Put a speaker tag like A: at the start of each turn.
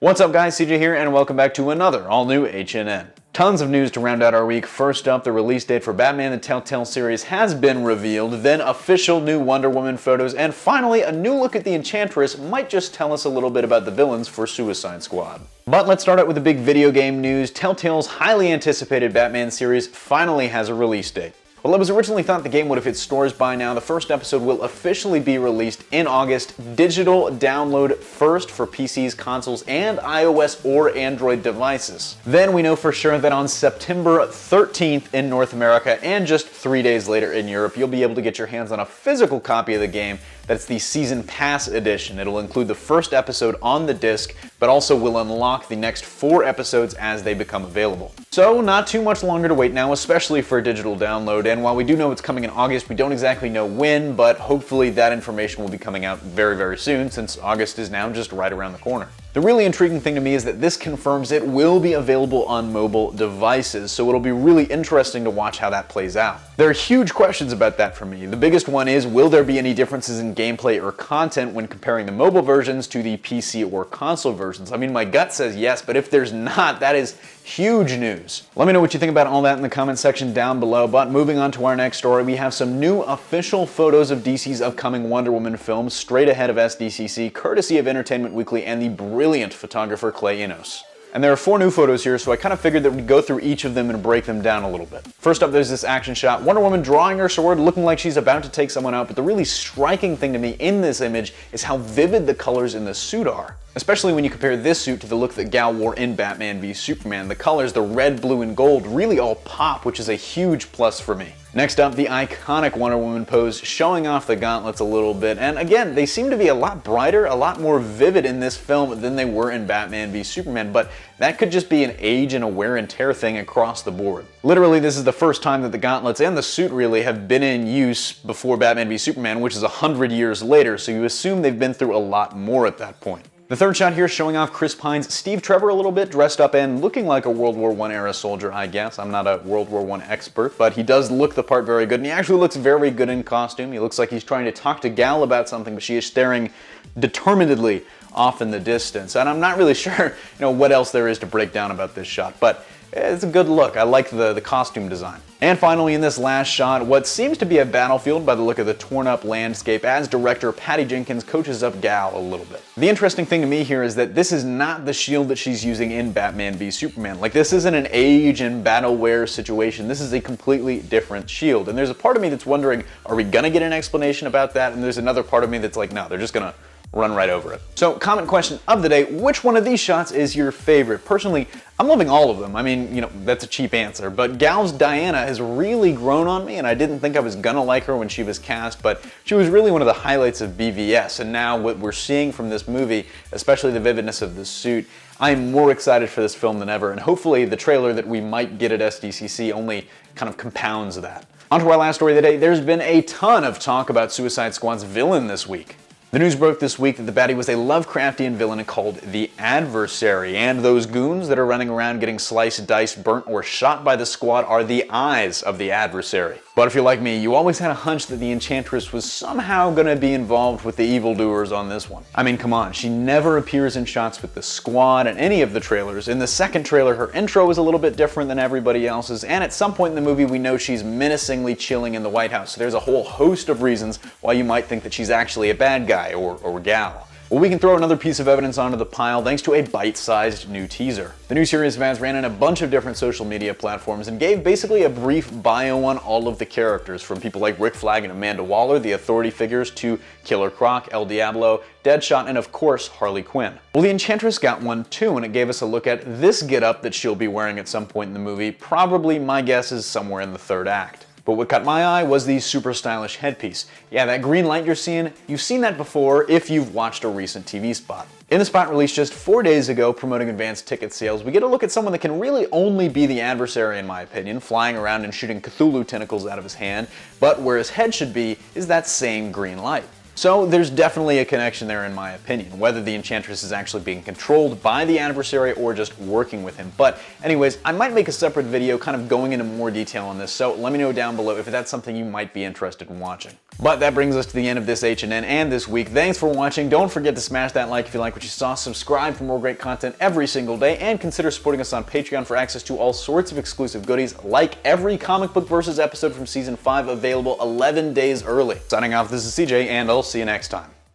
A: What's up guys, CJ here and welcome back to another all-new HNN. Tons of news to round out our week. First up, the release date for Batman the Telltale series has been revealed, then official new Wonder Woman photos, and finally a new look at the Enchantress might just tell us a little bit about the villains for Suicide Squad. But let's start out with the big video game news. Telltale's highly anticipated Batman series finally has a release date. Well, it was originally thought the game would have hit stores by now. The first episode will officially be released in August. Digital download first for PCs, consoles, and iOS or Android devices. Then we know for sure that on September 13th in North America and just 3 days later in Europe, you'll be able to get your hands on a physical copy of the game. That's the Season Pass edition. It'll include the first episode on the disc, but also will unlock the next 4 episodes as they become available. So not too much longer to wait now, especially for a digital download. And while we do know it's coming in August, we don't exactly know when, but hopefully that information will be coming out very, very soon since August is now just right around the corner. The really intriguing thing to me is that this confirms it will be available on mobile devices, so it'll be really interesting to watch how that plays out. There are huge questions about that for me. The biggest one is, will there be any differences in gameplay or content when comparing the mobile versions to the PC or console versions? I mean, my gut says yes, but if there's not, that is huge news. Let me know what you think about all that in the comment section down below, but moving on to our next story, we have some new official photos of DC's upcoming Wonder Woman film straight ahead of SDCC, courtesy of Entertainment Weekly and the brilliant photographer Clay Enos. And there are 4 new photos here, so I kind of figured that we'd go through each of them and break them down a little bit. First up, there's this action shot. Wonder Woman drawing her sword, looking like she's about to take someone out, but the really striking thing to me in this image is how vivid the colors in the suit are. Especially when you compare this suit to the look that Gal wore in Batman v Superman. The colors, the red, blue, and gold, really all pop, which is a huge plus for me. Next up, the iconic Wonder Woman pose, showing off the gauntlets a little bit, and again, they seem to be a lot brighter, a lot more vivid in this film than they were in Batman v Superman, but that could just be an age and a wear and tear thing across the board. Literally, this is the first time that the gauntlets and the suit really have been in use before Batman v Superman, which is 100 years later, so you assume they've been through a lot more at that point. The third shot here showing off Chris Pine's Steve Trevor a little bit, dressed up and looking like a World War I era soldier, I guess. I'm not a World War I expert, but he does look the part very good, and he actually looks very good in costume. He looks like he's trying to talk to Gal about something, but she is staring determinedly off in the distance. And I'm not really sure, what else there is to break down about this shot, but it's a good look. I like the costume design. And finally, in this last shot, what seems to be a battlefield by the look of the torn-up landscape as director Patty Jenkins coaches up Gal a little bit. The interesting thing to me here is that this is not the shield that she's using in Batman v Superman. Like, this isn't an age and battle wear situation. This is a completely different shield. And there's a part of me that's wondering, are we gonna get an explanation about that? And there's another part of me that's like, no, they're just gonna run right over it. So, comment question of the day, which one of these shots is your favorite? Personally, I'm loving all of them. I mean, that's a cheap answer, but Gal's Diana has really grown on me, and I didn't think I was gonna like her when she was cast, but she was really one of the highlights of BVS, and now what we're seeing from this movie, especially the vividness of the suit, I'm more excited for this film than ever, and hopefully the trailer that we might get at SDCC only kind of compounds that. On to our last story of the day. There's been a ton of talk about Suicide Squad's villain this week. The news broke this week that the baddie was a Lovecraftian villain called the Adversary, and those goons that are running around getting sliced, diced, burnt, or shot by the squad are the eyes of the Adversary. But if you're like me, you always had a hunch that the Enchantress was somehow gonna be involved with the evildoers on this one. I mean, come on, she never appears in shots with the squad in any of the trailers. In the second trailer, her intro is a little bit different than everybody else's, and at some point in the movie, we know she's menacingly chilling in the White House. So there's a whole host of reasons why you might think that she's actually a bad guy or gal. Well, we can throw another piece of evidence onto the pile thanks to a bite-sized new teaser. The new series fans ran in a bunch of different social media platforms and gave basically a brief bio on all of the characters, from people like Rick Flag and Amanda Waller, the authority figures, to Killer Croc, El Diablo, Deadshot, and of course, Harley Quinn. Well, the Enchantress got one too, and it gave us a look at this getup that she'll be wearing at some point in the movie. Probably, my guess is somewhere in the third act. But what caught my eye was the super stylish headpiece. Yeah, that green light you're seeing, you've seen that before if you've watched a recent TV spot. In the spot released just 4 days ago promoting advanced ticket sales, we get a look at someone that can really only be the Adversary in my opinion, flying around and shooting Cthulhu tentacles out of his hand, but where his head should be is that same green light. So there's definitely a connection there in my opinion, whether the Enchantress is actually being controlled by the adversary or just working with him. But anyways, I might make a separate video kind of going into more detail on this, so let me know down below if that's something you might be interested in watching. But that brings us to the end of this HNN and this week. Thanks for watching. Don't forget to smash that like if you like what you saw, subscribe for more great content every single day, and consider supporting us on Patreon for access to all sorts of exclusive goodies, like every Comic Book Versus episode from Season 5 available 11 days early. Signing off, this is CJ, and I'll see you next time.